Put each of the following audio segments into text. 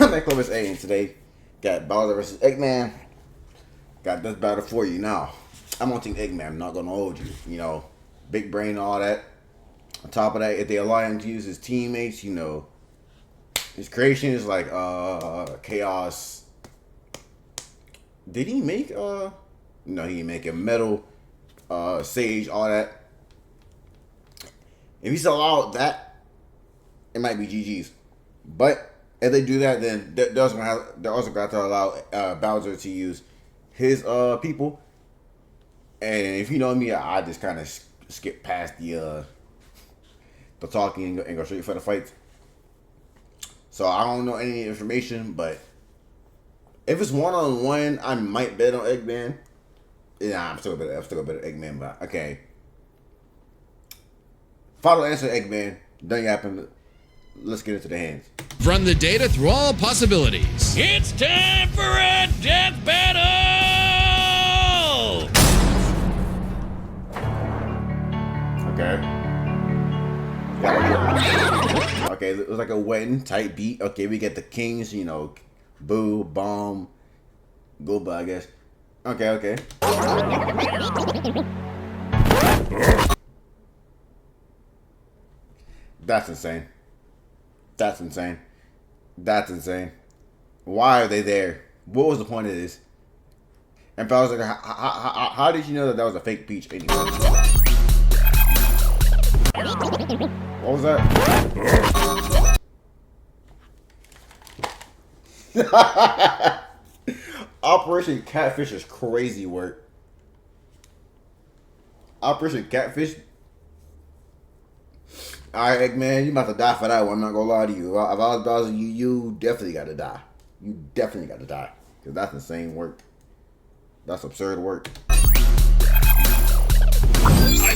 I'm at Climax A, and today got Bowser versus Eggman. Got this battle for you now. I'm on Team Eggman. I'm not gonna hold you. You know, big brain, and all that. On top of that, if they allow him to use his teammates, you know, his creation is like chaos. Did he make No, he didn't make a metal, sage, all that. If he's allowed that, it might be GG's. But if they do that, then they're also gonna have to allow Bowser to use his people. And if you know me, I just kind of skip past the talking and go straight for the fights. So I don't know any information, but if it's 1-on-1, I might bet on Eggman. Yeah, I'm still gonna bet Eggman, but okay. Final answer, Eggman. Done yapping. Let's get into the hands. Run the data through all possibilities. It's time for a death battle! Okay. Okay, it was like a wedding type beat. Okay, we get the kings, you know, Boo, Bomb, Gooba, I guess. Okay. That's insane. That's insane. Why are they there? What was the point of this? And I was like, how did you know that was a fake peach anyway? What was that? Operation Catfish is crazy work. Operation Catfish. Alright, Eggman, you about to die for that one. I'm not gonna lie to you. If I was Bowser, you definitely gotta die. You definitely gotta die. Because that's insane work. That's absurd work. I've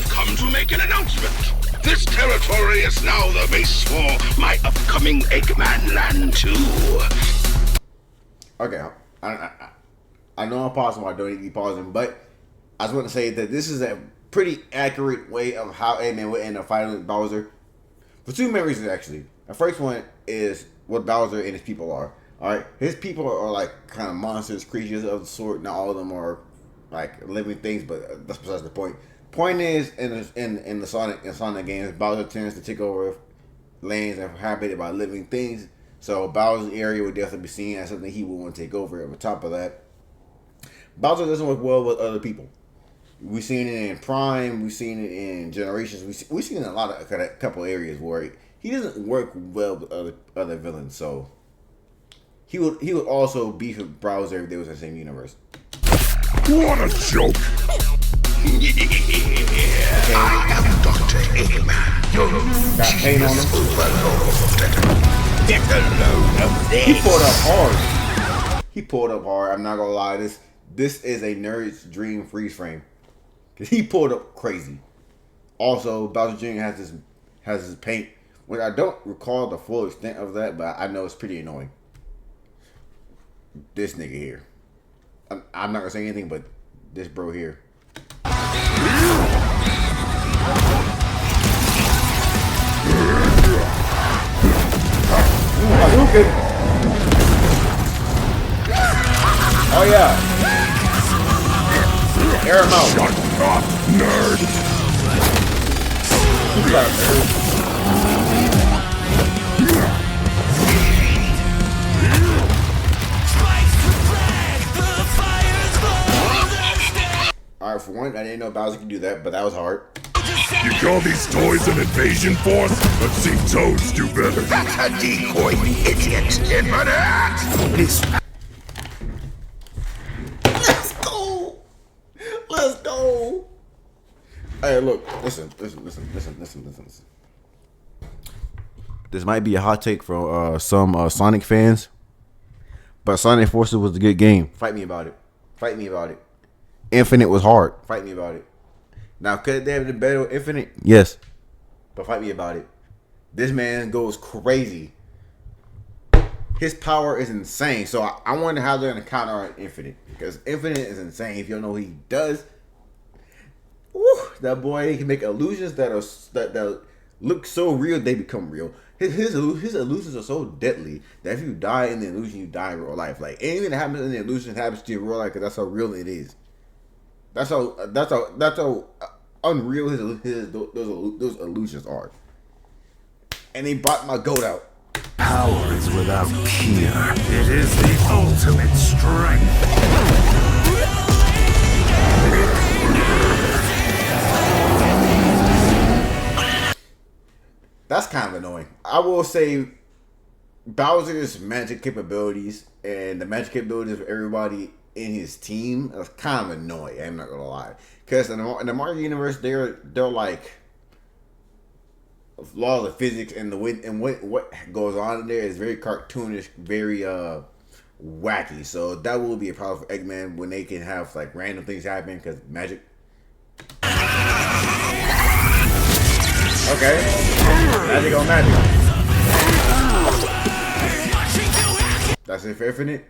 come to make an announcement. This territory is now the base for my upcoming Eggman Land 2. Okay, I know I'm pausing. I don't need to be pausing, but I just want to say that this is a pretty accurate way of how Eggman would end up fighting with Bowser. For two main reasons, actually. The first one is what Bowser and his people are. Alright, his people are like kind of monsters, creatures of the sort. Not all of them are like living things, but that's besides the point. Point is, in the Sonic games, Bowser tends to take over lands inhabited by living things. So Bowser's area would definitely be seen as something he would want to take over. And on top of that, Bowser doesn't work well with other people. We've seen it in Prime. We've seen it in Generations. We've seen it in a couple areas where he doesn't work well with other villains. So he would also beef with Bowser if they was in the same universe. What a joke! Okay. I am Dr. Eggman, your Got paint on him. Get a load of this. He pulled up hard. I'm not gonna lie. This is a nerd's dream freeze frame. Cause he pulled up crazy. Also, Bowser Jr. has his paint, which I don't recall the full extent of that, but I know it's pretty annoying. This nigga here. I'm not gonna say anything, but this bro here. Oh yeah. Air him out. Shut up, nerd! Alright, for one, I didn't know Bowser could do that, but that was hard. You call these toys an invasion force? I've seen Toads do better. That's a decoy, idiot! Infinite! Let's go! Hey, look, listen. This might be a hot take from some Sonic fans, but Sonic Forces was a good game. Fight me about it. Infinite was hard. Fight me about it. Now, could they have been better with Infinite? Yes. But fight me about it. This man goes crazy. His power is insane. So I wonder how they're going to counter on Infinite. Because Infinite is insane. If you don't know what he does, woo, that boy, he can make illusions that look so real, they become real. his illusions are so deadly that if you die in the illusion, you die in real life. Like anything that happens in the illusion happens to you in real life, because that's how real it is. That's how unreal those illusions are. And they brought my goat out. Power is without peer. It is the ultimate strength. That's kind of annoying. I will say Bowser's magic capabilities and the magic capabilities of everybody in his team is kind of annoying. I'm not gonna lie, because in the Mario universe, they're like laws of physics, and the way and what goes on in there is very cartoonish, very wacky. So that will be a problem for Eggman when they can have like random things happen because magic. Okay. Magic on magic. That's it for Infinite?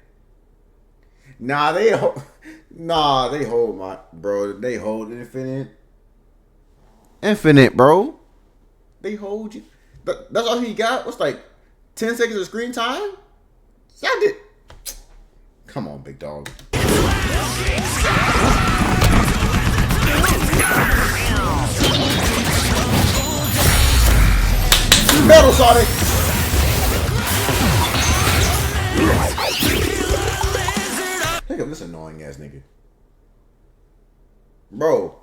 Nah, they hold my bro. They hold Infinite. Infinite, bro. They hold you. That's all he got? What's like 10 seconds of screen time? Y'all did. Come on, big dog. Metal Sonic! Think of this annoying ass nigga. Bro,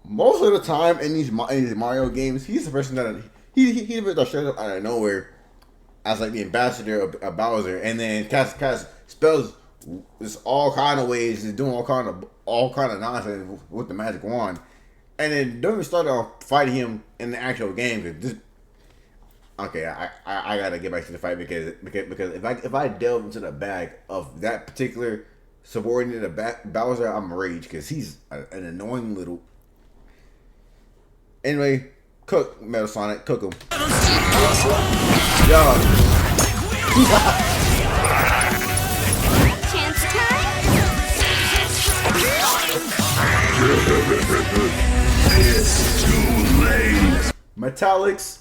most of the time in these Mario games, he's the person that he's the person that shows up out of nowhere as like the ambassador of Bowser, and then cast spells this all kind of ways, and doing all kind of nonsense with the magic wand, and then don't even start off fighting him in the actual game. Okay, I gotta get back to the fight because if I delve into the bag of that particular subordinate of Bowser, I'm rage because he's an annoying little. Anyway, cook Metal Sonic, cook him. Yo. Chance time. It's too late. Metallics.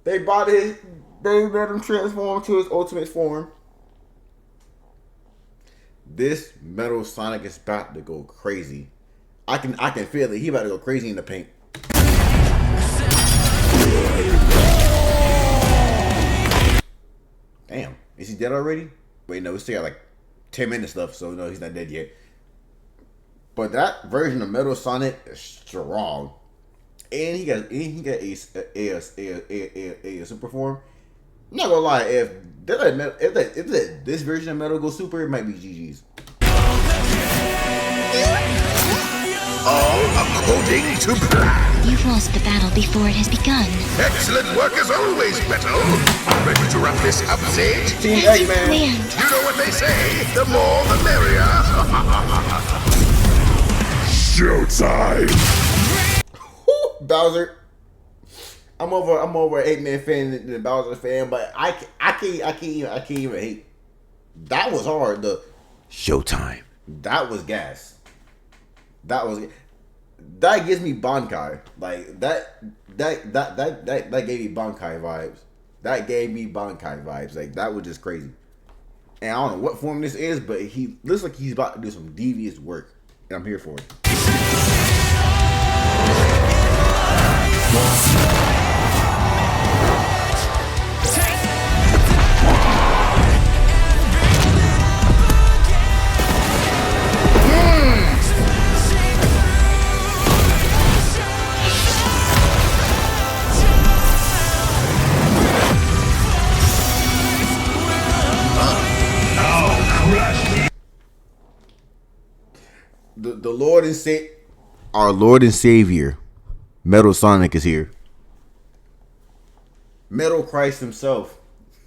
They let him transform to his ultimate form. This Metal Sonic is about to go crazy. I can feel it. He about to go crazy in the paint. Damn. Is he dead already? Wait, no, we still got like 10 minutes left, so no, he's not dead yet. But that version of Metal Sonic is strong. And he got a super form. I'm not gonna lie, if this version of Metal goes super, it might be GG's. All according to plan. You've lost the battle before it has begun. Excellent work as always, Metal. Ready to wrap this up, Sage? Team As you Eggman. planned. You know what they say, the more the merrier. Showtime. Bowser. I'm over an Eggman fan than a Bowser fan, but I can't even hate. That was hard. The Showtime. That was gas. That gives me Bankai. Like that gave me Bankai vibes. That gave me Bankai vibes. Like that was just crazy. And I don't know what form this is, but he looks like he's about to do some devious work, and I'm here for it. Our Lord and Savior, Metal Sonic, is here. Metal Christ himself.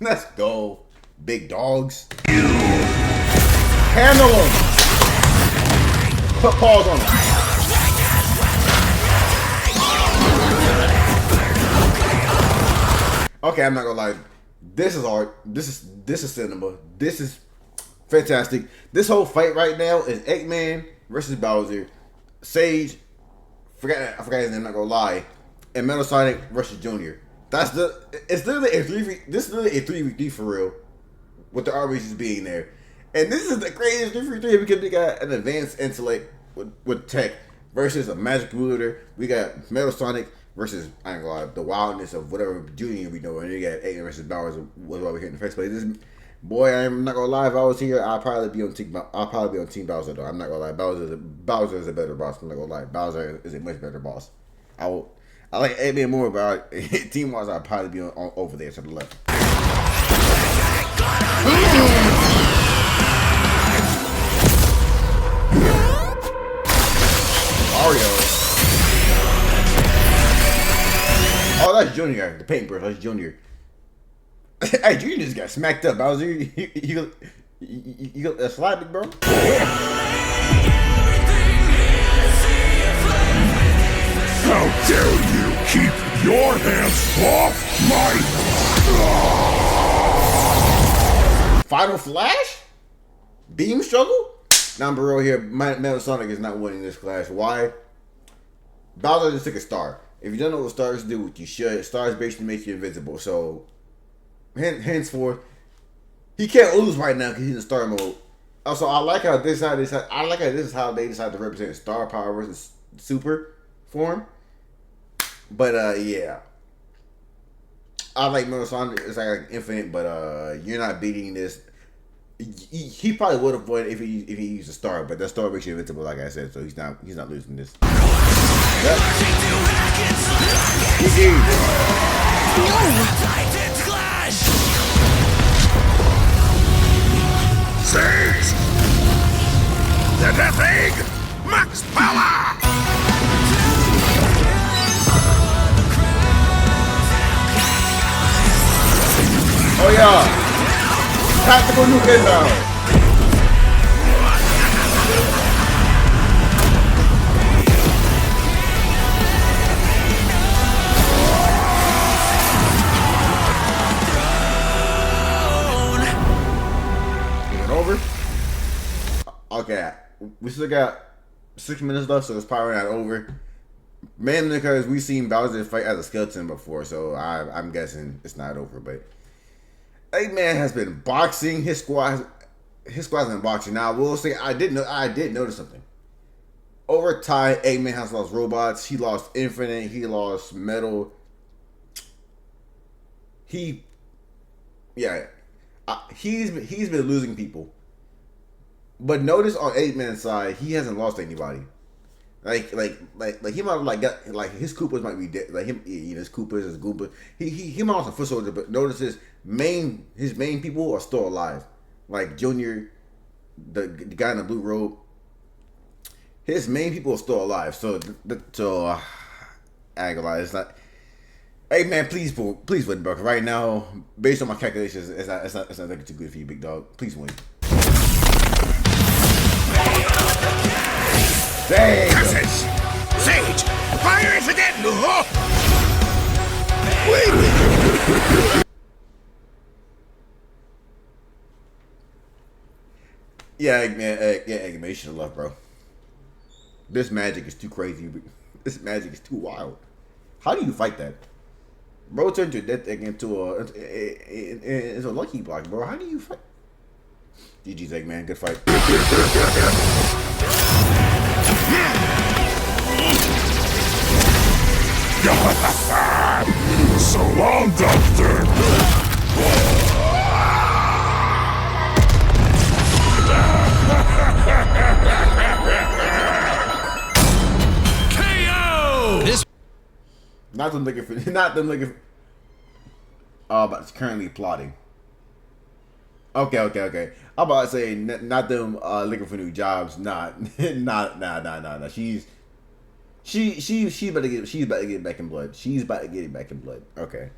Let's go, big dogs. Handle him. Put paws on him. Okay, I'm not gonna lie. This is art. This is cinema. This is fantastic. This whole fight right now is Eggman versus Bowser. Sage, I forgot his name, I'm not gonna lie. And Metal Sonic versus Junior. It's literally a 3v. This is literally a 3v3 for real, with the RBGs being there, and this is the greatest 3v3 because we got an advanced intellect with tech versus a magic ruler. We got Metal Sonic versus, I ain't gonna lie, the wildness of whatever Junior we know, and you got Eggman versus Bowser was why we're here in the first place. This boy, I'm not gonna lie, if I was here, I'll probably be on Team Bowser though. I'm not gonna lie, Bowser is a better boss. I'm not gonna lie, Bowser is a much better boss. I like Eggman more, but team wise, I'll probably be on over there to the left. Mario. Oh, that's Junior, the paintbrush. That's Junior. Hey, Junior just got smacked up. Bowser, you got that slide, big bro. How dare you keep your hands off my... Final Flash? Beam struggle? Number real here, Metal Sonic is not winning this clash. Why? Bowser just took a star. If you don't know what stars do, you should. Stars basically make you invincible. So, henceforth, he can't lose right now because he's in star mode. Also, I like how this is how they decide to represent star power versus super form. But yeah, I like Metal Sonic. It's like infinite, but you're not beating this. He probably would have won if he used a star, but that star makes you invincible, like I said. So he's not losing this. Yep. Sage! The Death Egg! Max power! Oh yeah! Tactical nuke inbound! Is it over? Okay, we still got 6 minutes left, so it's probably not over. Mainly because we've seen Bowser fight as a skeleton before, so I'm guessing it's not over, but Eggman has been boxing. His squad's been boxing. Now I will say I did notice something. Over time, Eggman has lost robots. He lost Infinite. He lost Metal. He's been losing people. But notice on Eggman's side, he hasn't lost anybody. Like he might have got his Koopas might be dead. Like him, his Koopas, his Goombas. He might have some foot soldiers, but notice his main people are still alive. Like Junior, the guy in the blue robe. His main people are still alive. So I ain't gonna lie, it's not. Hey man, please win, bro. Right now, based on my calculations, it's not looking too good for you, big dog. Please win. Dang. Curses! Sage! Fire is again! Wait! Yeah, Eggman, you should have left, bro. This magic is too crazy. This magic is too wild. How do you fight that? Bro turned your death egg into a lucky block, bro. How do you fight? GG's, Eggman. Good fight. So long, Doctor! KO! This Not them looking for. But it's currently plotting. Okay. I'm about to say not them looking for new jobs. Nah. She's about to get back in blood. She's about to get it back in blood. Okay.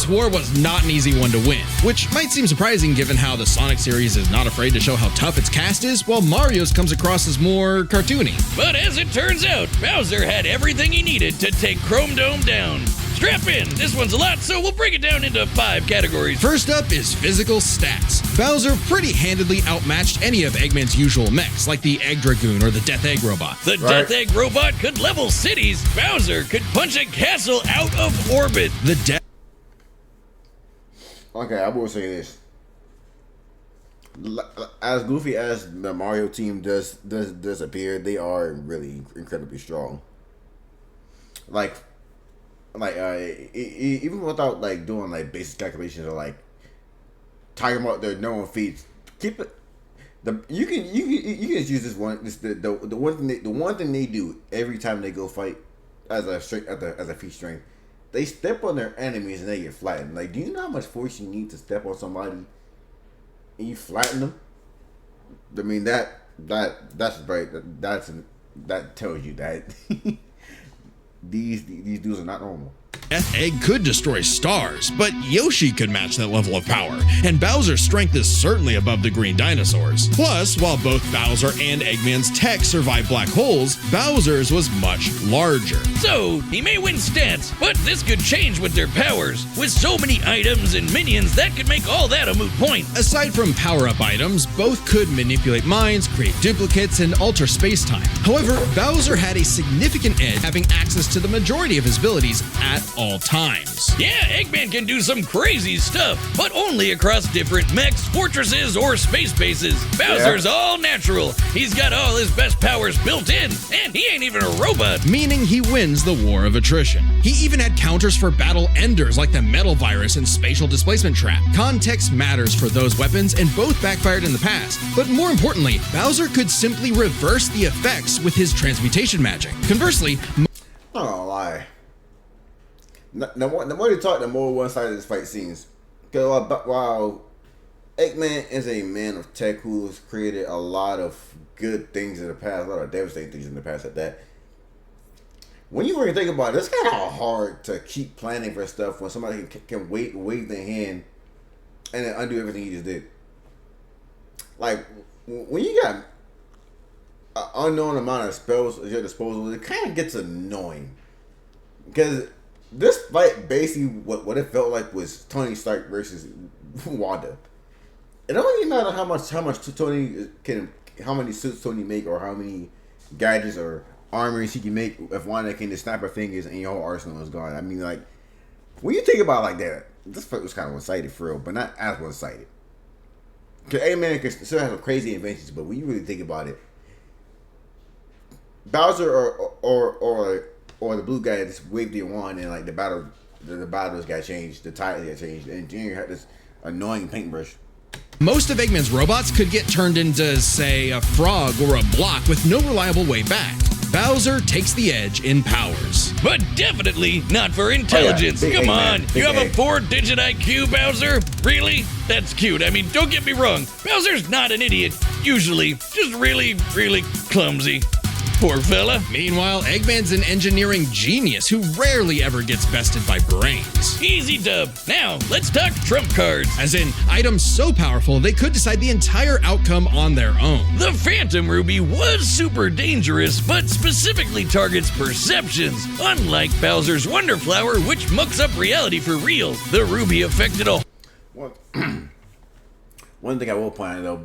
war was not an easy one to win, which might seem surprising given how the Sonic series is not afraid to show how tough its cast is, while Mario's comes across as more cartoony. But as it turns out, Bowser had everything he needed to take Chrome Dome down. Strap in, this one's a lot, so we'll break it down into 5 categories. First up is physical stats. Bowser pretty handedly outmatched any of Eggman's usual mechs, like the Egg Dragoon or the Death Egg Robot. The Death Egg Robot could level cities. Bowser could punch a castle out of orbit. The Okay, I will say this. As goofy as the Mario team does appear, they are really incredibly strong. Like, even without like doing like basic calculations or like talking about their known feats, keep it. You can just use the one thing they do every time they go fight as a feat strength. They step on their enemies and they get flattened. Like, do you know how much force you need to step on somebody and you flatten them? I mean that tells you that these dudes are not normal. Death Egg could destroy stars, but Yoshi could match that level of power, and Bowser's strength is certainly above the green dinosaurs. Plus, while both Bowser and Eggman's tech survived black holes, Bowser's was much larger. So, he may win stats, but this could change with their powers. With so many items and minions, that could make all that a moot point. Aside from power-up items, both could manipulate minds, create duplicates, and alter space-time. However, Bowser had a significant edge, having access to the majority of his abilities at all times. Yeah, Eggman can do some crazy stuff, but only across different mechs, fortresses, or space bases. Bowser's all natural. He's got all his best powers built in, and he ain't even a robot. Meaning he wins the war of attrition. He even had counters for battle enders like the metal virus and spatial displacement trap. Context matters for those weapons, and both backfired in the past. But more importantly, Bowser could simply reverse the effects with his transmutation magic. Conversely, I'm not gonna lie. The more they talk, the more one-sided this fight seems. Because while Eggman is a man of tech who's created a lot of good things in the past, a lot of devastating things in the past at that. When you really think about it, it's kind of hard to keep planning for stuff when somebody can wave their hand and then undo everything you just did. Like, when you got an unknown amount of spells at your disposal, it kind of gets annoying. Because this fight basically what it felt like was Tony Stark versus Wanda. It don't really matter how much Tony can, how many suits Tony make, or how many gadgets or armors he can make if Wanda can just snap her fingers and your whole arsenal is gone. I mean, like, when you think about it like that, this fight was kind of one-sided for real, but not as one-sided. Because Eggman can still have some crazy inventions, but when you really think about it, Bowser or the blue guy just waved their wand and like the battles got changed, the tires got changed, and Junior had this annoying paintbrush. most of Eggman's robots could get turned into, say, a frog or a block with no reliable way back. Bowser takes the edge in powers. But definitely not for intelligence. Big Come Eggman, on, big you have egg. a 4-digit IQ, Bowser? Really? That's cute. I mean, don't get me wrong. Bowser's not an idiot, usually. Just really, really clumsy. Poor fella. Meanwhile, Eggman's an engineering genius who rarely ever gets bested by brains. Easy dub. Now, let's talk trump cards. As in, items so powerful they could decide the entire outcome on their own. The Phantom Ruby was super dangerous, but specifically targets perceptions. Unlike Bowser's Wonder Flower, which mucks up reality for real, the Ruby affected all. Well, one thing I will point out though,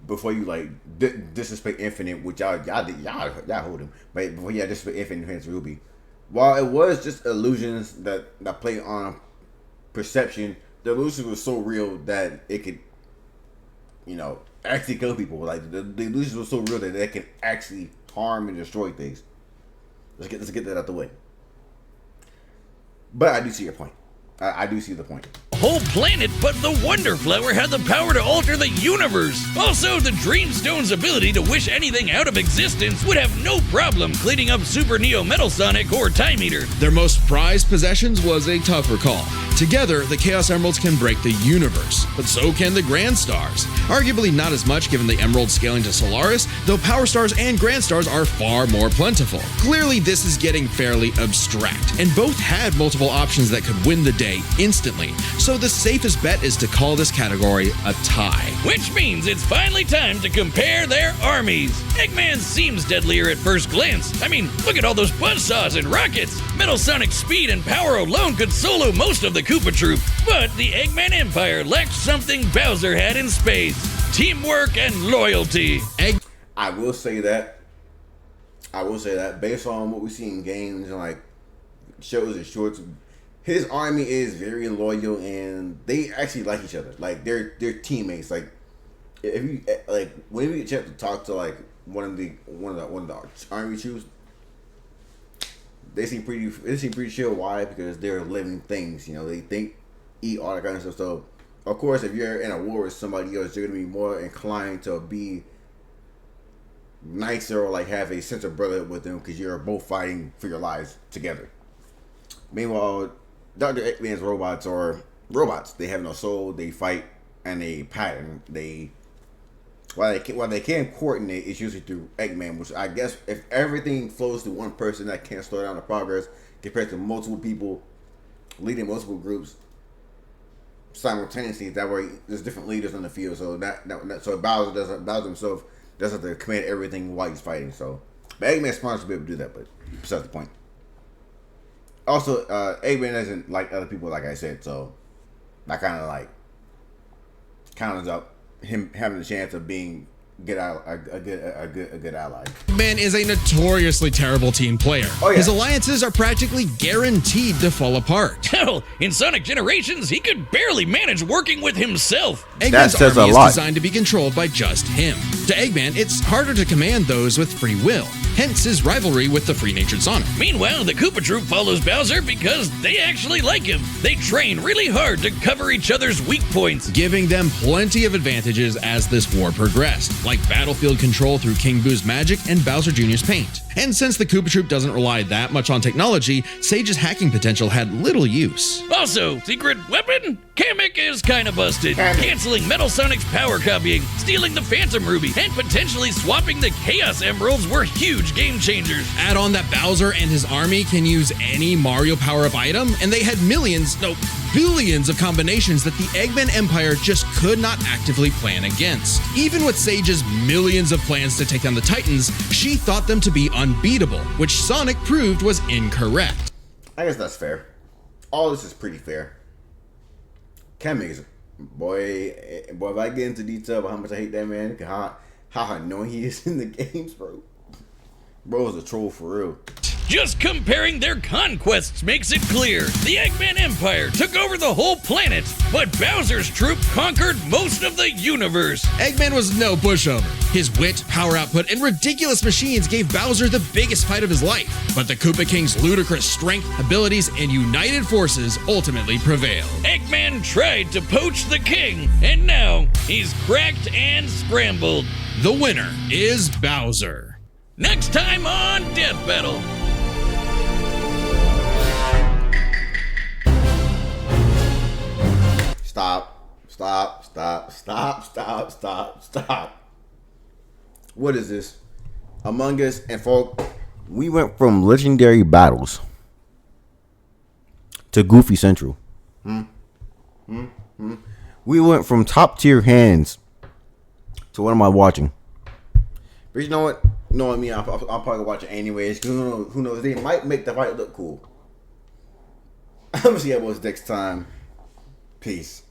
before you like disrespect Infinite, which y'all hold him, but before you disrespect Infinite's Ruby, while it was just illusions that play on perception, the illusion was so real that it could, actually kill people. Like the illusions were so real that they can actually harm and destroy things. Let's get that out the way. But I do see your point. I do see the point. Whole planet, but the Wonder Flower had the power to alter the universe. Also, the Dreamstone's ability to wish anything out of existence would have no problem cleaning up Super Neo Metal Sonic or Time Eater. Their most prized possessions was a tougher call. Together, the Chaos Emeralds can break the universe, but so can the Grand Stars. Arguably not as much given the Emerald scaling to Solaris, though Power Stars and Grand Stars are far more plentiful. Clearly, this is getting fairly abstract, and both had multiple options that could win the day instantly, so the safest bet is to call this category a tie. Which means it's finally time to compare their armies. Eggman seems deadlier at first glance. I mean, look at all those buzzsaws and rockets. Metal Sonic's speed and power alone could solo most of the Koopa Troop. But the Eggman Empire lacked something Bowser had in spades: teamwork and loyalty. I will say that based on what we see in games and like shows and shorts, his army is very loyal and they actually like each other. Like they're teammates. Like if you like whenever you get a chance to talk to like one of the army chiefs, they seem pretty chill. Why? Because they're living things. You know, they think, eat, all that kind of stuff. So of course, if you're in a war with somebody else, you're gonna be more inclined to be nicer or like have a sense of brotherhood with them because you're both fighting for your lives together. Meanwhile, Dr. Eggman's robots are robots. They have no soul. They fight and they pattern. While they can coordinate, it's usually through Eggman, which I guess if everything flows through one person, that can't slow down the progress compared to multiple people leading multiple groups simultaneously. That way, there's different leaders on the field. So so Bowser himself doesn't have to command everything while he's fighting. So, but Eggman's smart to be able to do that. But besides the point. Also, Eggman doesn't like other people, like I said. So that kind of like counters up him having the chance of being a good ally. Eggman is a notoriously terrible team player. Oh, yeah. His alliances are practically guaranteed to fall apart. Hell, in Sonic Generations, he could barely manage working with himself. Eggman's says army a is lot. designed to be controlled by just him. To Eggman, it's harder to command those with free will, hence his rivalry with the free-natured Sonic. Meanwhile, the Koopa Troop follows Bowser because they actually like him. They train really hard to cover each other's weak points, Giving them plenty of advantages as this war progressed, like battlefield control through King Boo's magic and Bowser Jr.'s paint. And since the Koopa Troop doesn't rely that much on technology, Sage's hacking potential had little use. Also, secret weapon? Kamek is kinda busted. Canceling Metal Sonic's power copying, stealing the Phantom Ruby, and potentially swapping the Chaos Emeralds were huge game changers. Add on that Bowser and his army can use any Mario power-up item, and they had billions of combinations that the Eggman Empire just could not actively plan against. Even with Sage's millions of plans to take down the Titans, she thought them to be unbeatable, which Sonic proved was incorrect. I guess that's fair. All this is pretty fair. Kamek, boy, if I get into detail about how much I hate that man, how annoying he is in the games, bro. Bro is a troll for real. Just comparing their conquests makes it clear. The Eggman Empire took over the whole planet, but Bowser's troop conquered most of the universe. Eggman was no pushover. His wit, power output, and ridiculous machines gave Bowser the biggest fight of his life. But the Koopa King's ludicrous strength, abilities, and united forces ultimately prevailed. Eggman tried to poach the king, and now he's cracked and scrambled. The winner is Bowser. Next time on Death Battle. Stop. What is this? Among Us and folk, we went from legendary battles to Goofy Central. We went from top tier hands to what am I watching? But you know what? Knowing me, I'll probably watch it anyways. Because who knows? They might make the fight look cool. I'm gonna see you boys next time. Peace.